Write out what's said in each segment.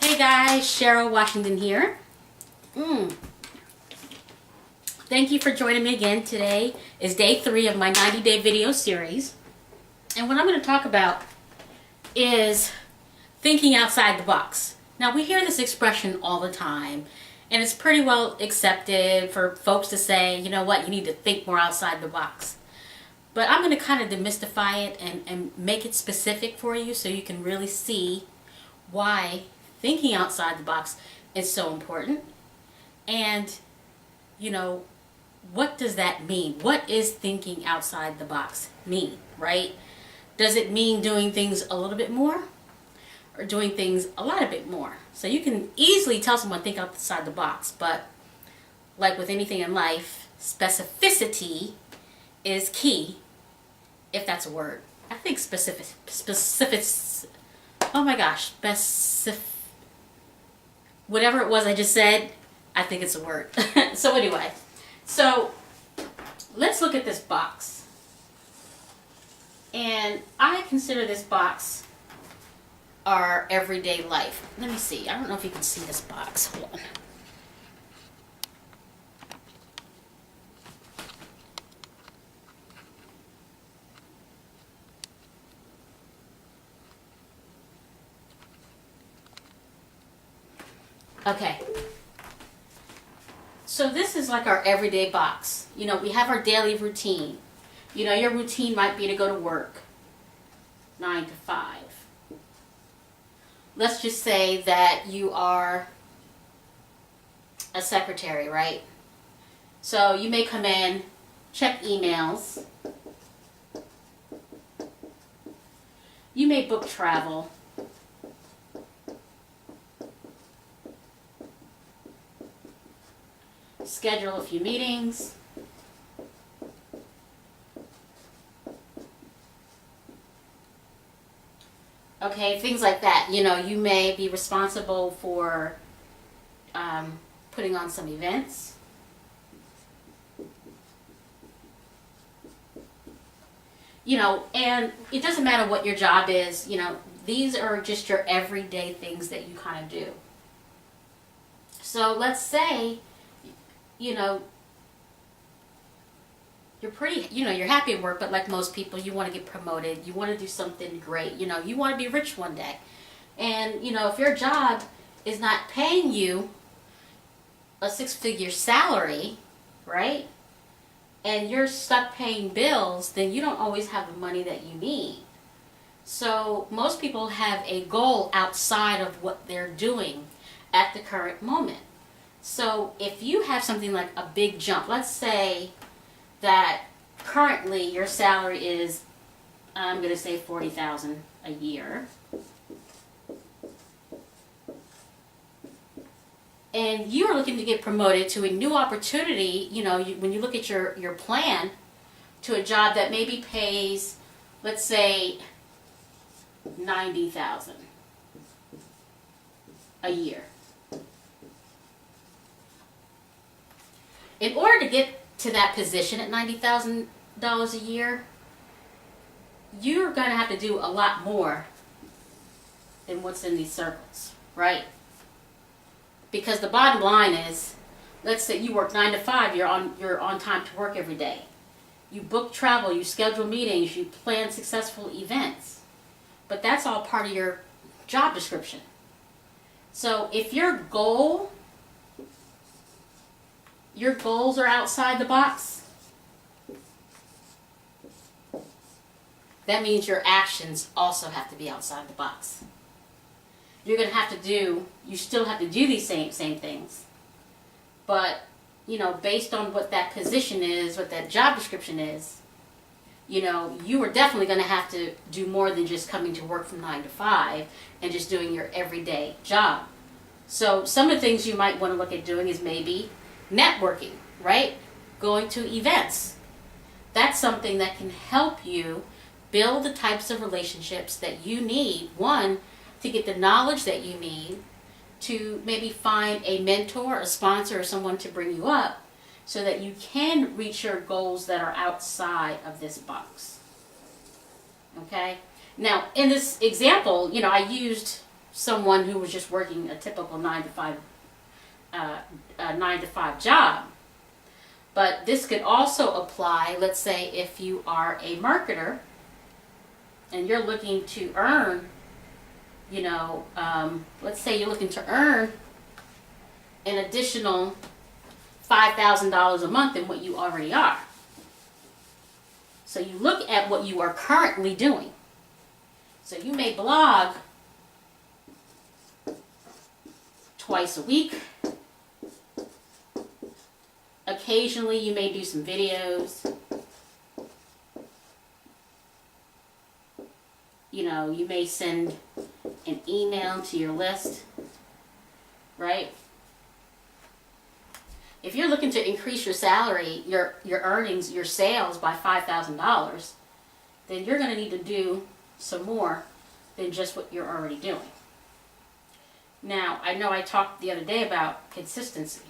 Hey guys, Cheryl Washington here. Thank you for joining me again. Today is day 3 of my 90-day video series. And what I'm going to talk about is thinking outside the box. Now, we hear this expression all the time, and it's pretty well accepted for folks to say, you know what, you need to think more outside the box. But I'm going to kind of demystify it and make it specific for you so you can really see why thinking outside the box is so important. And, you know, what does that mean? What is thinking outside the box mean, right? Does it mean doing things a little bit more or doing things a lot bit more? So you can easily tell someone think outside the box, but like with anything in life, specificity is key, if that's a word. I think oh my gosh, whatever it was I just said, I think it's a word. So anyway, so let's look at this box. And I consider this box our everyday life. Let me see. I don't know if you can see this box. Hold on. Okay, so this is like our everyday box. You know, we have our daily routine. You know, your routine might be to go to work 9 to 5. Let's just say that you are a secretary, right? So you may come in, check emails. You may book travel. Schedule a few meetings. Okay, things like that. You know, you may be responsible for putting on some events. You know, and it doesn't matter what your job is, you know, these are just your everyday things that you kind of do. So let's say, you know, you're you're happy at work, but like most people, you want to get promoted, you want to do something great, you know, you want to be rich one day. And, you know, if your job is not paying you a 6-figure salary, right, and you're stuck paying bills, then you don't always have the money that you need. So most people have a goal outside of what they're doing at the current moment. So if you have something like a big jump, let's say that currently your salary is, I'm going to say $40,000 a year. And you are looking to get promoted to a new opportunity, you know, when you look at your plan to a job that maybe pays, let's say, $90,000 a year. In order to get to that position at $90,000 a year, you're going to have to do a lot more than what's in these circles, right? Because the bottom line is, let's say you work 9 to 5, you're on time to work every day. You book travel, you schedule meetings, you plan successful events. But that's all part of your job description. So if your goals are outside the box, that means your actions also have to be outside the box. You're going to have to you still have to do these same things. But, you know, based on what that position is, what that job description is, you know, you are definitely going to have to do more than just coming to work from 9 to 5 and just doing your everyday job. So some of the things you might want to look at doing is maybe networking, right? Going to events. That's something that can help you build the types of relationships that you need. One, to get the knowledge that you need to maybe find a mentor, a sponsor, or someone to bring you up so that you can reach your goals that are outside of this box. Okay? Now, in this example, you know, I used someone who was just working a typical 9 to 5 job. But this could also apply, let's say, if you are a marketer and you're looking to earn, let's say you're looking to earn an additional $5,000 a month than what you already are. So you look at what you are currently doing. So you may blog twice a week. Occasionally you may do some videos. You may send an email to your list, right? If you're looking to increase your salary, your earnings, your sales by $5,000, then you're going to need to do some more than just what you're already doing. Now, I know I talked the other day about consistency,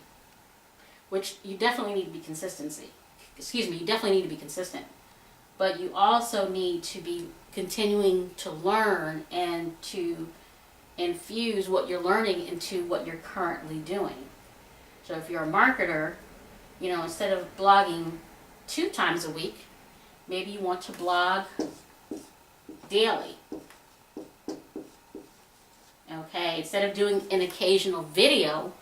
which you definitely need to be you definitely need to be consistent. But you also need to be continuing to learn and to infuse what you're learning into what you're currently doing. So if you're a marketer, instead of blogging 2 times a week, maybe you want to blog daily. Okay, instead of doing an occasional video,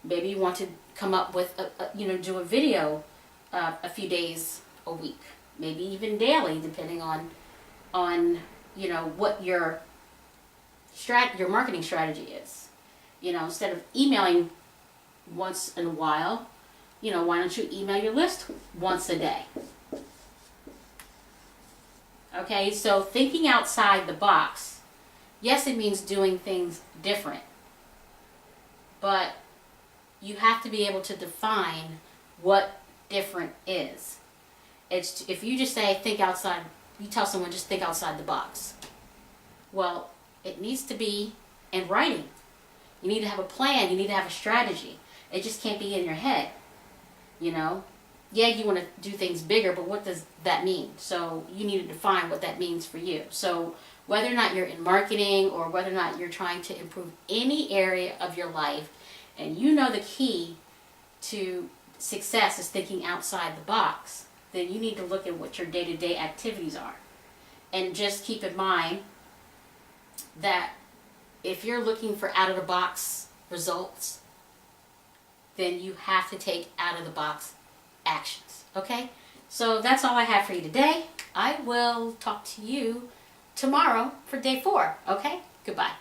maybe you want to come up with do a video a few days a week, maybe even daily, depending on what your marketing strategy is. Instead of emailing once in a while, why don't you email your list once a day? Okay, so thinking outside the box, yes, it means doing things different, but you have to be able to define what different is. If you just say think outside, you tell someone just think outside the box. Well, it needs to be in writing. You need to have a plan. You need to have a strategy. It just can't be in your head. Yeah, you want to do things bigger, but what does that mean? So you need to define what that means for you. So whether or not you're in marketing or whether or not you're trying to improve any area of your life, and the key to success is thinking outside the box, then you need to look at what your day-to-day activities are. And just keep in mind that if you're looking for out-of-the-box results, then you have to take out-of-the-box actions. Okay? So that's all I have for you today. I will talk to you tomorrow for day 4. Okay? Goodbye.